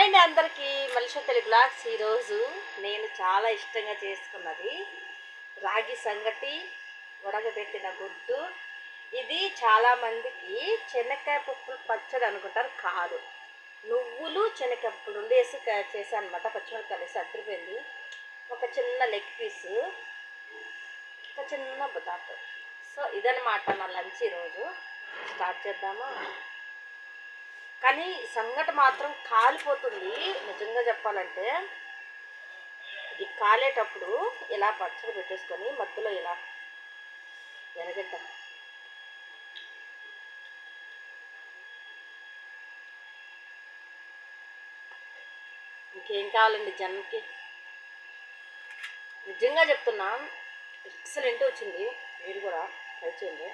Hi అండి అందరికీ. మనిషి తెలుగు బ్లాగ్స్. ఈరోజు నేను చాలా ఇష్టంగా చేసుకున్నది రాగి సంగటి, ఉడకబెట్టిన గుడ్డు. ఇది చాలామందికి శనక్కాయ పప్పులు పచ్చడి అనుకుంటారు, కాదు, నువ్వులు శనక్కాయ పప్పులు వేసి చేశాను అనమాట. పచ్చిమిరపకాయలు వేసి అద్దరిపోయింది. ఒక చిన్న లెగ్ పీసు, ఒక చిన్న బొటాటో. సో ఇదనమాట నా లంచ్. ఈరోజు స్టార్ట్ చేద్దామా? కానీ సంగటి మాత్రం కాలిపోతుంది. నిజంగా చెప్పాలంటే ఇది కాలేటప్పుడు ఇలా పచ్చడి పెట్టేసుకొని మధ్యలో ఇలా ఎర్రగడ్డ, ఇంకేం కావాలండి జన్మకి. నిజంగా చెప్తున్నా, ఎక్సలెంట్ వచ్చింది. మీరు కూడా ట్రై చేయండి.